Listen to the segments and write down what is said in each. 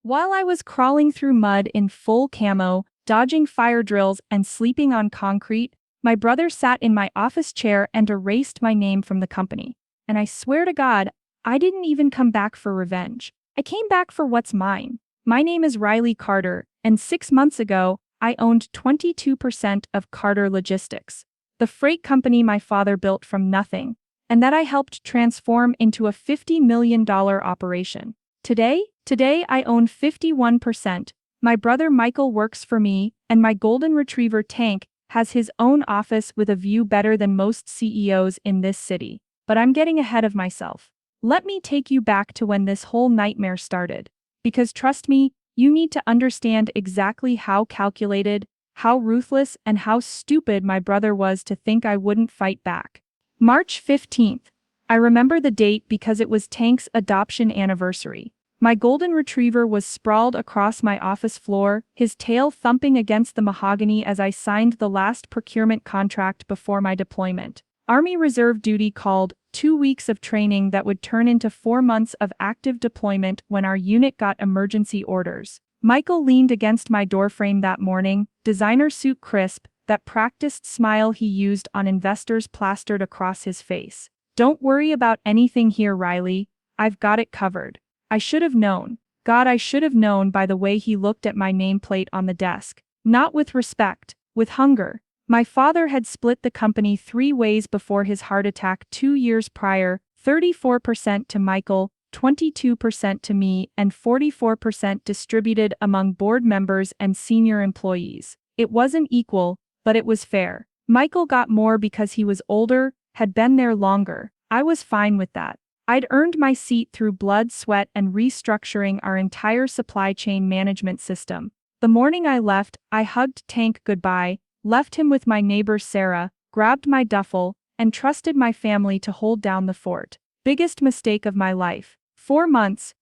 While I was crawling through mud in full camo, dodging fire drills and sleeping on concrete, my brother sat in my office chair and erased my name from the company. And I swear to God, I didn't even come back for revenge. I came back for what's mine. My name is Riley Carter, and 6 months ago, I owned 22% of Carter Logistics, the freight company my father built from nothing, and that I helped transform into a $50 million operation. Today I own 51%. My brother Michael works for me, and my golden retriever Tank has his own office with a view better than most CEOs in this city. But I'm getting ahead of myself. Let me take you back to when this whole nightmare started. Because trust me, you need to understand exactly how calculated, how ruthless, and how stupid my brother was to think I wouldn't fight back. March 15th. I remember the date because it was Tank's adoption anniversary. My golden retriever was sprawled across my office floor, his tail thumping against the mahogany as I signed the last procurement contract before my deployment. Army Reserve duty called, 2 weeks of training that would turn into 4 months of active deployment when our unit got emergency orders. Michael leaned against my doorframe that morning, designer suit crisp, that practiced smile he used on investors plastered across his face. "Don't worry about anything here, Riley. I've got it covered." I should have known. God, I should have known by the way he looked at my nameplate on the desk. Not with respect, with hunger. My father had split the company 3 ways before his heart attack 2 years prior, 34% to Michael, 22% to me, and 44% distributed among board members and senior employees. It wasn't equal, but it was fair. Michael got more because he was older, had been there longer. I was fine with that. I'd earned my seat through blood, sweat, and restructuring our entire supply chain management system. The morning I left, I hugged Tank goodbye, left him with my neighbor Sarah, grabbed my duffel, and trusted my family to hold down the fort. Biggest mistake of my life. 4 months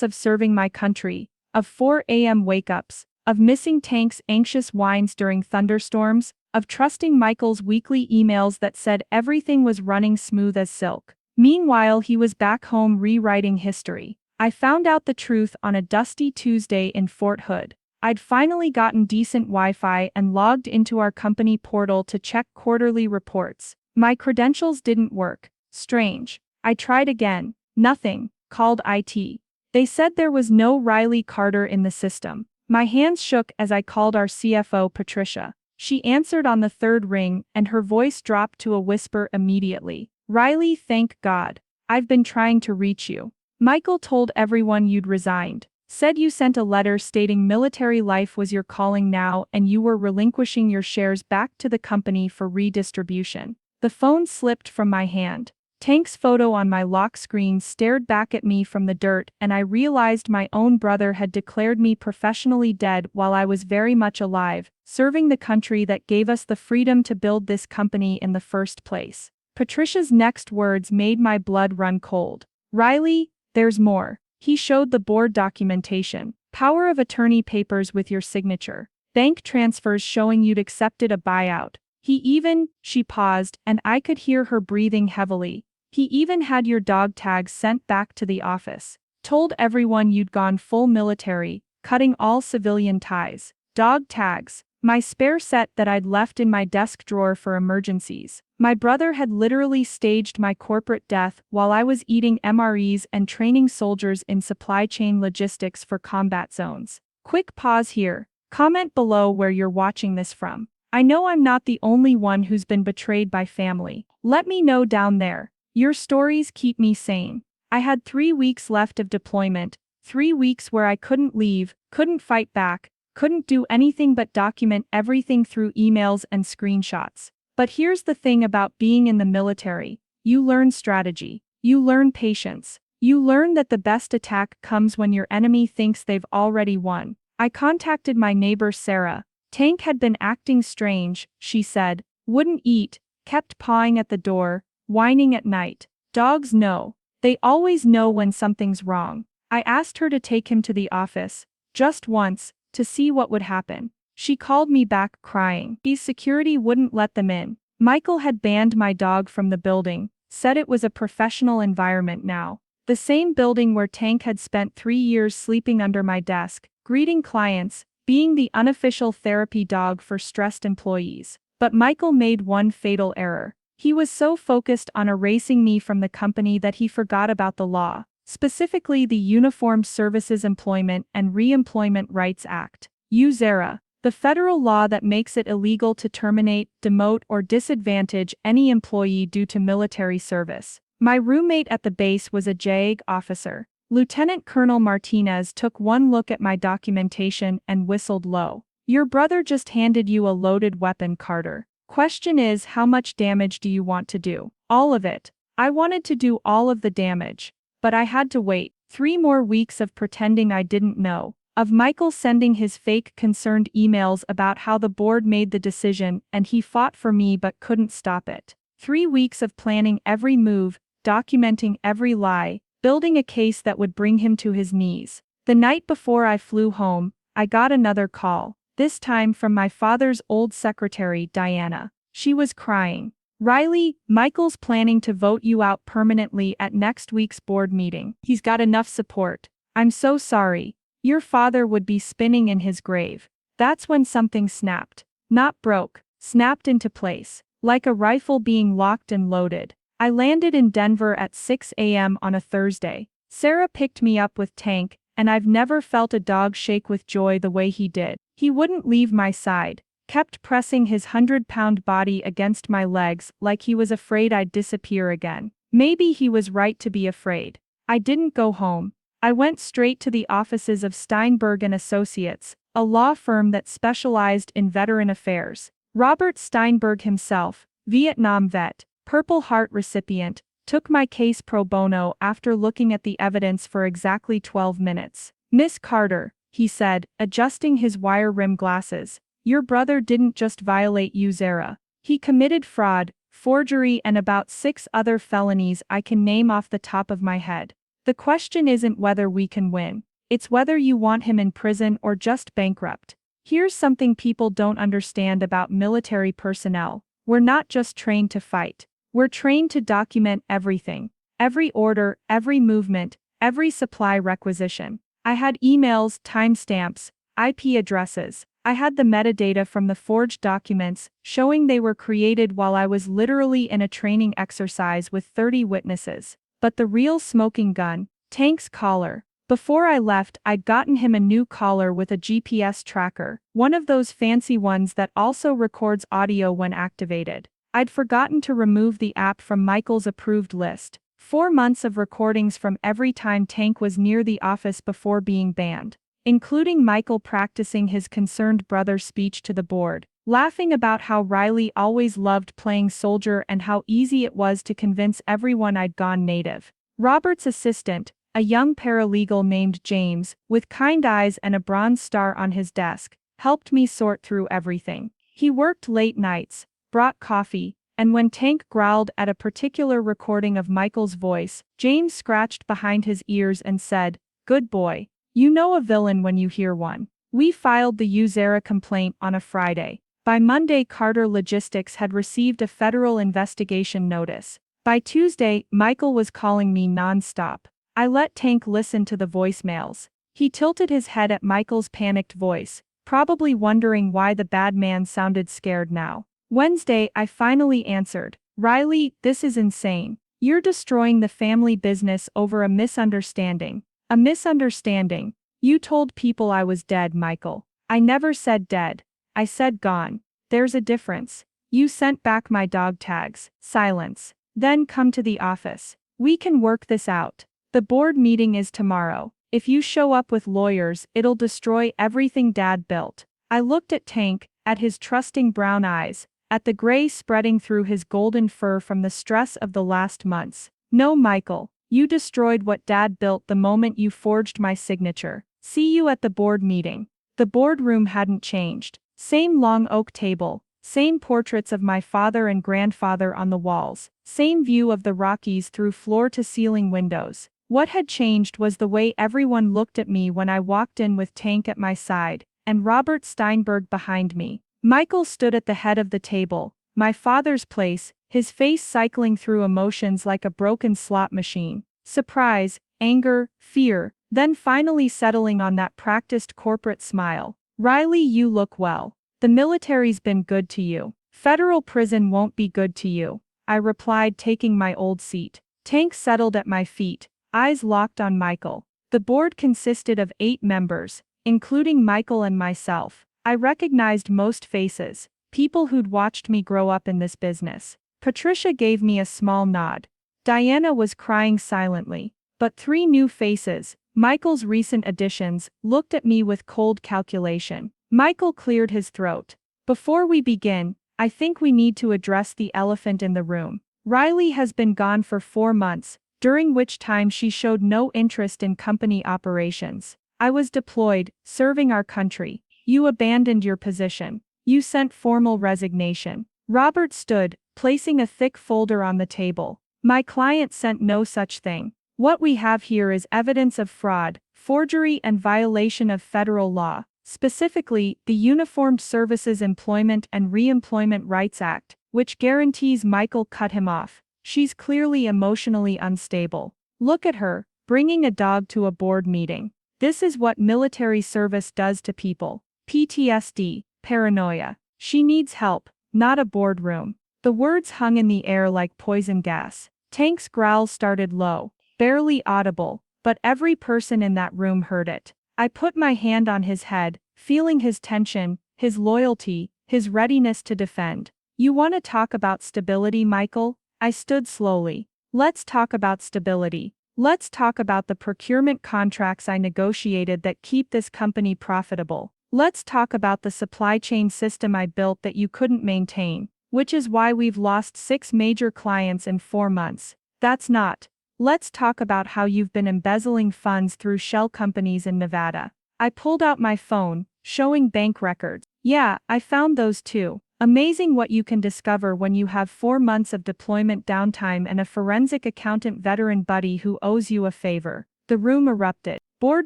of serving my country, of 4 a.m. wake-ups, of missing Tank's anxious whines during thunderstorms, of trusting Michael's weekly emails that said everything was running smooth as silk. Meanwhile, he was back home rewriting history. I found out the truth on a dusty Tuesday in Fort Hood. I'd finally gotten decent Wi-Fi and logged into our company portal to check quarterly reports. My credentials didn't work. Strange. I tried again. Nothing. Called IT. They said there was no Riley Carter in the system. My hands shook as I called our CFO Patricia. She answered on the 3rd ring, and her voice dropped to a whisper immediately. "Riley, thank God. I've been trying to reach you. Michael told everyone you'd resigned. Said you sent a letter stating military life was your calling now and you were relinquishing your shares back to the company for redistribution." The phone slipped from my hand. Tank's photo on my lock screen stared back at me from the dirt, and I realized my own brother had declared me professionally dead while I was very much alive, serving the country that gave us the freedom to build this company in the first place. Patricia's next words made my blood run cold. "Riley, there's more." He showed the board documentation, power of attorney papers with your signature, bank transfers showing you'd accepted a buyout. She paused, and I could hear her breathing heavily. "He even had your dog tags sent back to the office. Told everyone you'd gone full military, cutting all civilian ties." Dog tags. My spare set that I'd left in my desk drawer for emergencies. My brother had literally staged my corporate death while I was eating MREs and training soldiers in supply chain logistics for combat zones. Quick pause here. Comment below where you're watching this from. I know I'm not the only one who's been betrayed by family. Let me know down there. Your stories keep me sane. I had 3 weeks left of deployment, 3 weeks where I couldn't leave, couldn't fight back, couldn't do anything but document everything through emails and screenshots. But here's the thing about being in the military. You learn strategy. You learn patience. You learn that the best attack comes when your enemy thinks they've already won. I contacted my neighbor Sarah. Tank had been acting strange, she said. Wouldn't eat, kept pawing at the door, whining at night. Dogs know. They always know when something's wrong. I asked her to take him to the office, just once, to see what would happen. She called me back crying. Security wouldn't let them in. Michael had banned my dog from the building, said it was a professional environment now. The same building where Tank had spent 3 years sleeping under my desk, greeting clients, being the unofficial therapy dog for stressed employees. But Michael made one fatal error. He was so focused on erasing me from the company that he forgot about the law, specifically the Uniformed Services Employment and Reemployment Rights Act, USERRA, the federal law that makes it illegal to terminate, demote, or disadvantage any employee due to military service. My roommate at the base was a JAG officer. Lieutenant Colonel Martinez took one look at my documentation and whistled low. "Your brother just handed you a loaded weapon, Carter. Question is, how much damage do you want to do?" "All of it." I wanted to do all of the damage. But I had to wait 3 more weeks of pretending I didn't know, of Michael sending his fake concerned emails about how the board made the decision and he fought for me but couldn't stop it. 3 weeks of planning every move, documenting every lie, building a case that would bring him to his knees. The night before I flew home, I got another call, this time from my father's old secretary, Diana. She was crying. "Riley, Michael's planning to vote you out permanently at next week's board meeting. He's got enough support. I'm so sorry. Your father would be spinning in his grave." That's when something snapped. Not broke, snapped into place, like a rifle being locked and loaded. I landed in Denver at 6 a.m. on a Thursday. Sarah picked me up with Tank, and I've never felt a dog shake with joy the way he did. He wouldn't leave my side, kept pressing his 100-pound body against my legs like he was afraid I'd disappear again. Maybe he was right to be afraid. I didn't go home. I went straight to the offices of Steinberg and Associates, a law firm that specialized in veteran affairs. Robert Steinberg himself, Vietnam vet, Purple Heart recipient, took my case pro bono after looking at the evidence for exactly 12 minutes. "Miss Carter," he said, adjusting his wire rim glasses, "your brother didn't just violate USERRA. He committed fraud, forgery, and about 6 other felonies I can name off the top of my head. The question isn't whether we can win. It's whether you want him in prison or just bankrupt. Here's something people don't understand about military personnel. We're not just trained to fight. We're trained to document everything. Every order, every movement, every supply requisition. I had emails, timestamps, IP addresses. I had the metadata from the forged documents, showing they were created while I was literally in a training exercise with 30 witnesses. But the real smoking gun, Tank's collar. Before I left, I'd gotten him a new collar with a GPS tracker, one of those fancy ones that also records audio when activated. I'd forgotten to remove the app from Michael's approved list. 4 months of recordings from every time Tank was near the office before being banned, including Michael practicing his concerned brother's speech to the board, laughing about how Riley always loved playing soldier and how easy it was to convince everyone I'd gone native. Robert's assistant, a young paralegal named James, with kind eyes and a bronze star on his desk, helped me sort through everything. He worked late nights, brought coffee, and when Tank growled at a particular recording of Michael's voice, James scratched behind his ears and said, "Good boy. You know a villain when you hear one." We filed the USERRA complaint on a Friday. By Monday, Carter Logistics had received a federal investigation notice. By Tuesday, Michael was calling me non-stop. I let Tank listen to the voicemails. He tilted his head at Michael's panicked voice, probably wondering why the bad man sounded scared now. Wednesday, I finally answered, "Riley, this is insane. You're destroying the family business over a misunderstanding." "A misunderstanding? You told people I was dead, Michael." "I never said dead. I said gone. There's a difference. You sent back my dog tags." Silence. "Then come to the office. We can work this out. The board meeting is tomorrow. If you show up with lawyers, it'll destroy everything Dad built." I looked at Tank, at his trusting brown eyes, at the gray spreading through his golden fur from the stress of the last months. "No, Michael, you destroyed what Dad built the moment you forged my signature. See you at the board meeting." The boardroom hadn't changed. Same long oak table, same portraits of my father and grandfather on the walls, same view of the Rockies through floor-to-ceiling windows. What had changed was the way everyone looked at me when I walked in with Tank at my side, and Robert Steinberg behind me. Michael stood at the head of the table, my father's place, his face cycling through emotions like a broken slot machine. Surprise, anger, fear, then finally settling on that practiced corporate smile. Riley, you look well. The military's been good to you. Federal prison won't be good to you, I replied, taking my old seat. Tank settled at my feet, eyes locked on Michael. The board consisted of 8 members, including Michael and myself. I recognized most faces, people who'd watched me grow up in this business. Patricia gave me a small nod. Diana was crying silently. But 3 new faces, Michael's recent additions, looked at me with cold calculation. Michael cleared his throat. Before we begin, I think we need to address the elephant in the room. Riley has been gone for 4 months, during which time she showed no interest in company operations. I was deployed, serving our country. You abandoned your position. You sent formal resignation. Robert stood, placing a thick folder on the table. My client sent no such thing. What we have here is evidence of fraud, forgery, and violation of federal law, specifically, the Uniformed Services Employment and Reemployment Rights Act, which guarantees Michael cut him off. She's clearly emotionally unstable. Look at her, bringing a dog to a board meeting. This is what military service does to people. PTSD, paranoia. She needs help, not a boardroom. The words hung in the air like poison gas. Tank's growl started low, barely audible, but every person in that room heard it. I put my hand on his head, feeling his tension, his loyalty, his readiness to defend. You want to talk about stability, Michael? I stood slowly. Let's talk about stability. Let's talk about the procurement contracts I negotiated that keep this company profitable. Let's talk about the supply chain system I built that you couldn't maintain, which is why we've lost 6 major clients in 4 months. That's not. Let's talk about how you've been embezzling funds through shell companies in Nevada. I pulled out my phone, showing bank records. Yeah, I found those too. Amazing what you can discover when you have 4 months of deployment downtime and a forensic accountant veteran buddy who owes you a favor. The room erupted. Board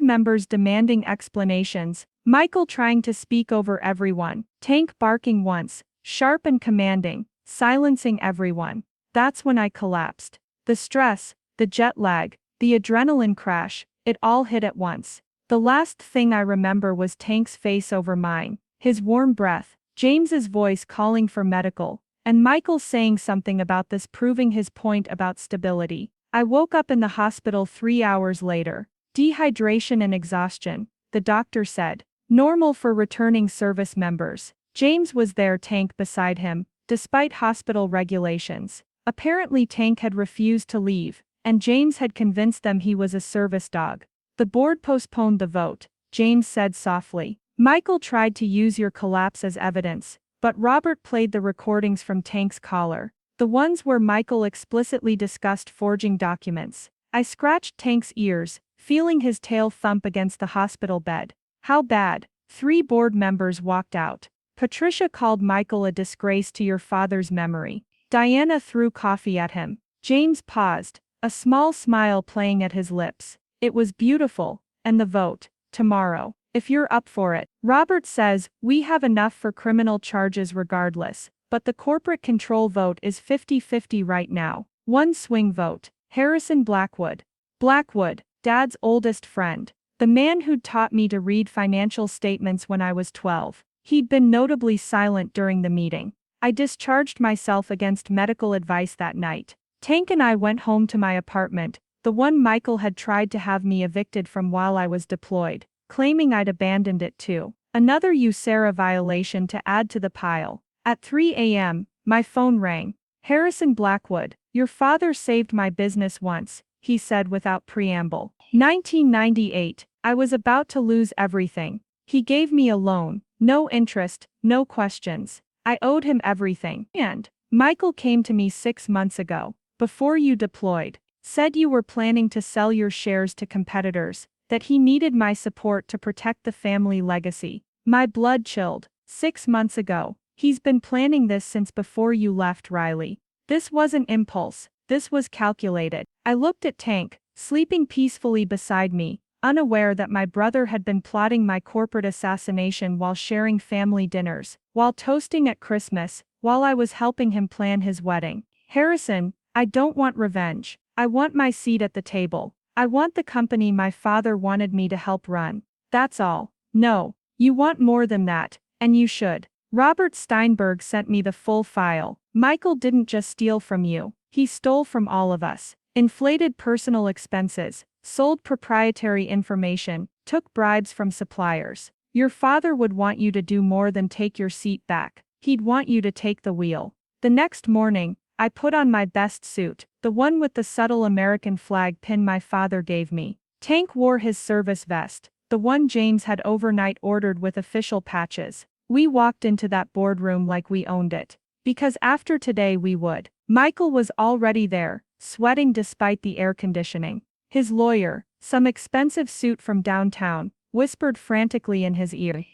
members demanding explanations, Michael trying to speak over everyone, Tank barking once, sharp and commanding, silencing everyone. That's when I collapsed. The stress, the jet lag, the adrenaline crash, it all hit at once. The last thing I remember was Tank's face over mine, his warm breath, James's voice calling for medical, and Michael saying something about this proving his point about stability. I woke up in the hospital 3 hours later. Dehydration and exhaustion, the doctor said. Normal for returning service members. James was there, Tank beside him, despite hospital regulations. Apparently Tank had refused to leave, and James had convinced them he was a service dog. The board postponed the vote, James said softly. Michael tried to use your collapse as evidence, but Robert played the recordings from Tank's collar, the ones where Michael explicitly discussed forging documents. I scratched Tank's ears, feeling his tail thump against the hospital bed. How bad? 3 board members walked out. Patricia called Michael a disgrace to your father's memory. Diana threw coffee at him. James paused, a small smile playing at his lips. It was beautiful. And the vote, tomorrow. If you're up for it. Robert says, we have enough for criminal charges regardless, but the corporate control vote is 50-50 right now. 1 swing vote. Harrison Blackwood. Blackwood, Dad's oldest friend. The man who'd taught me to read financial statements when I was 12. He'd been notably silent during the meeting. I discharged myself against medical advice that night. Tank and I went home to my apartment, the one Michael had tried to have me evicted from while I was deployed, claiming I'd abandoned it too. Another USERRA violation to add to the pile. At 3 a.m., my phone rang. Harrison Blackwood, your father saved my business once, he said without preamble. 1998, I was about to lose everything. He gave me a loan, no interest, no questions. I owed him everything. And Michael came to me 6 months ago, before you deployed, said you were planning to sell your shares to competitors, that he needed my support to protect the family legacy. My blood chilled. 6 months ago. He's been planning this since before you left, Riley. This wasn't impulse, this was calculated. I looked at Tank, sleeping peacefully beside me, unaware that my brother had been plotting my corporate assassination while sharing family dinners, while toasting at Christmas, while I was helping him plan his wedding. Harrison, I don't want revenge. I want my seat at the table. I want the company my father wanted me to help run. That's all. No, you want more than that, and you should. Robert Steinberg sent me the full file. Michael didn't just steal from you, he stole from all of us. Inflated personal expenses, sold proprietary information, took bribes from suppliers. Your father would want you to do more than take your seat back. He'd want you to take the wheel. The next morning, I put on my best suit, the one with the subtle American flag pin my father gave me. Tank wore his service vest, the one James had overnight ordered with official patches. We walked into that boardroom like we owned it. Because after today we would. Michael was already there, sweating despite the air conditioning. His lawyer, some expensive suit from downtown, whispered frantically in his ear.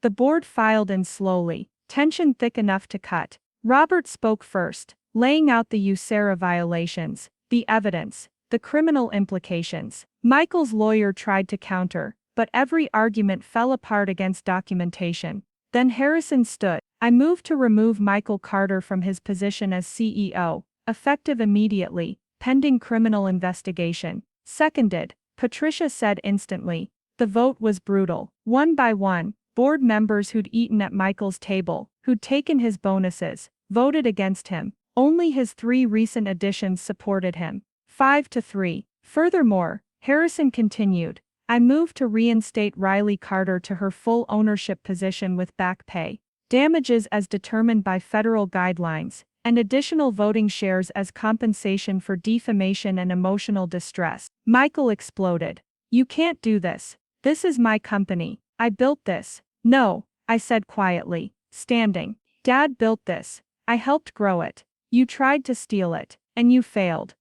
The board filed in slowly, tension thick enough to cut. Robert spoke first, laying out the USERRA violations, the evidence, the criminal implications. Michael's lawyer tried to counter, but every argument fell apart against documentation. Then Harrison stood. I moved to remove Michael Carter from his position as CEO, effective immediately, pending criminal investigation. Seconded, Patricia said instantly. The vote was brutal. One by one, board members who'd eaten at Michael's table, who'd taken his bonuses, voted against him. Only his 3 recent additions supported him. 5-3. Furthermore, Harrison continued, I moved to reinstate Riley Carter to her full ownership position with back pay, damages as determined by federal guidelines, and additional voting shares as compensation for defamation and emotional distress. Michael exploded. You can't do this. This is my company. I built this. No, I said quietly, standing. Dad built this. I helped grow it. You tried to steal it, and you failed.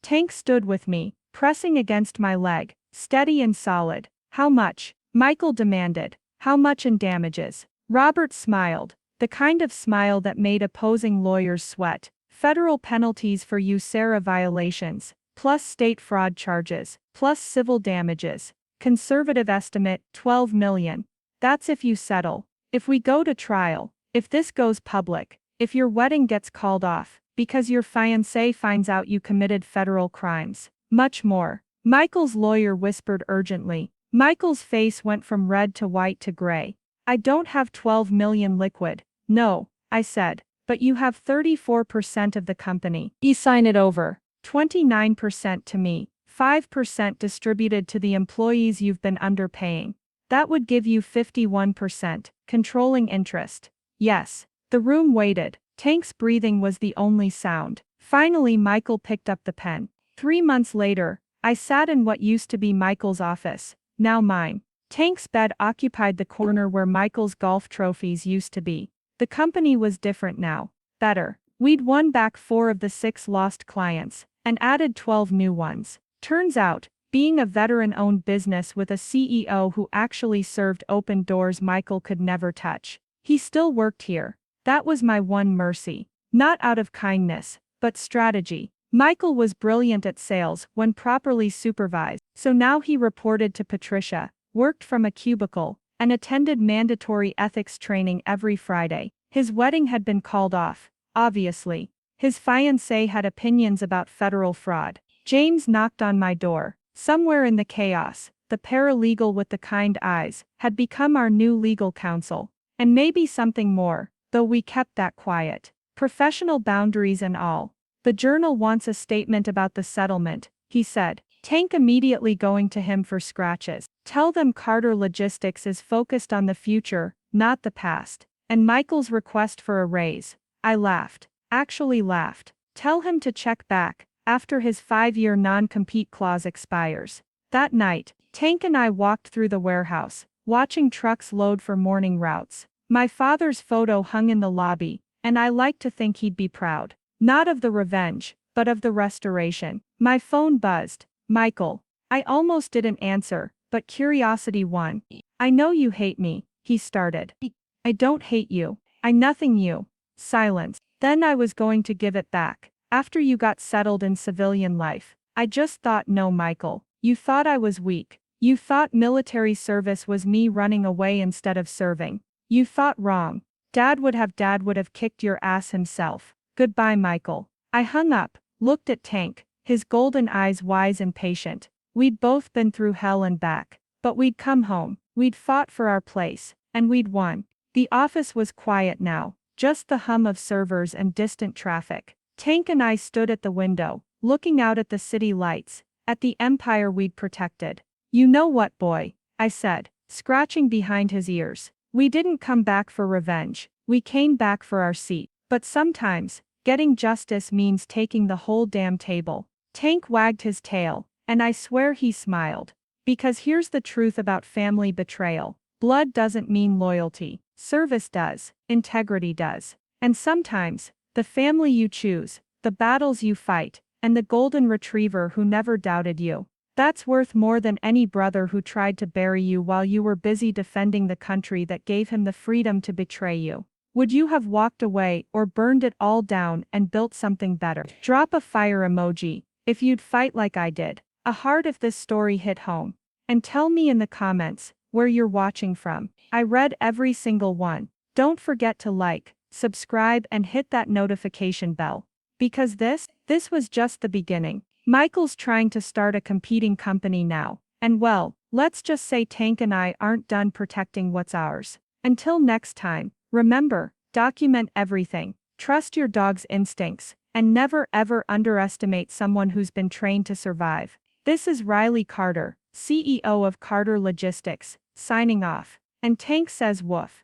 Tank stood with me, pressing against my leg, steady and solid. How much? Michael demanded. How much in damages? Robert smiled, the kind of smile that made opposing lawyers sweat. Federal penalties for USERRA violations, plus state fraud charges, plus civil damages. Conservative estimate, $12 million. That's if you settle. If we go to trial, if this goes public, if your wedding gets called off, because your fiancé finds out you committed federal crimes. Much more. Michael's lawyer whispered urgently. Michael's face went from red to white to gray. I don't have 12 million liquid. No, I said. But you have 34% of the company. You sign it over. 29% to me. 5% distributed to the employees you've been underpaying. That would give you 51%, controlling interest. Yes. The room waited. Tank's breathing was the only sound. Finally Michael picked up the pen. 3 months later, I sat in what used to be Michael's office, now mine. Tank's bed occupied the corner where Michael's golf trophies used to be. The company was different now. Better. We'd won back 4 of the 6 lost clients, and added 12 new ones. Turns out, being a veteran-owned business with a CEO who actually served open doors Michael could never touch. He still worked here. That was my one mercy. Not out of kindness, but strategy. Michael was brilliant at sales when properly supervised, so now he reported to Patricia, worked from a cubicle, and attended mandatory ethics training every Friday. His wedding had been called off, obviously. His fiancée had opinions about federal fraud. James knocked on my door. Somewhere in the chaos, the paralegal with the kind eyes had become our new legal counsel. And maybe something more, though we kept that quiet. Professional boundaries and all. The Journal wants a statement about the settlement, he said. Tank immediately going to him for scratches. Tell them Carter Logistics is focused on the future, not the past. And Michael's request for a raise. I laughed. Actually laughed. Tell him to check back, after his 5-year non-compete clause expires. That night, Tank and I walked through the warehouse, watching trucks load for morning routes. My father's photo hung in the lobby, and I liked to think he'd be proud. Not of the revenge, but of the restoration. My phone buzzed. Michael. I almost didn't answer, but curiosity won. I know you hate me, he started. I don't hate you. I nothing you. Silence. Then I was going to give it back. After you got settled in civilian life. I just thought no Michael. You thought I was weak. You thought military service was me running away instead of serving. You thought wrong. Dad would have kicked your ass himself. Goodbye Michael. I hung up, looked at Tank, his golden eyes wise and patient. We'd both been through hell and back. But we'd come home, we'd fought for our place, and we'd won. The office was quiet now, just the hum of servers and distant traffic. Tank and I stood at the window, looking out at the city lights, at the empire we'd protected. You know what, boy? I said, scratching behind his ears. We didn't come back for revenge, we came back for our seat. But sometimes, getting justice means taking the whole damn table. Tank wagged his tail, and I swear he smiled. Because here's the truth about family betrayal. Blood doesn't mean loyalty. Service does. Integrity does. And sometimes, the family you choose, the battles you fight, and the golden retriever who never doubted you. That's worth more than any brother who tried to bury you while you were busy defending the country that gave him the freedom to betray you. Would you have walked away or burned it all down and built something better? Drop a fire emoji if you'd fight like I did. A heart if this story hit home. And tell me in the comments where you're watching from. I read every single one. Don't forget to like, subscribe and hit that notification bell. Because this was just the beginning. Michael's trying to start a competing company now. And well, let's just say Tank and I aren't done protecting what's ours. Until next time, remember, document everything, trust your dog's instincts, and never ever underestimate someone who's been trained to survive. This is Riley Carter, CEO of Carter Logistics, signing off. And Tank says woof.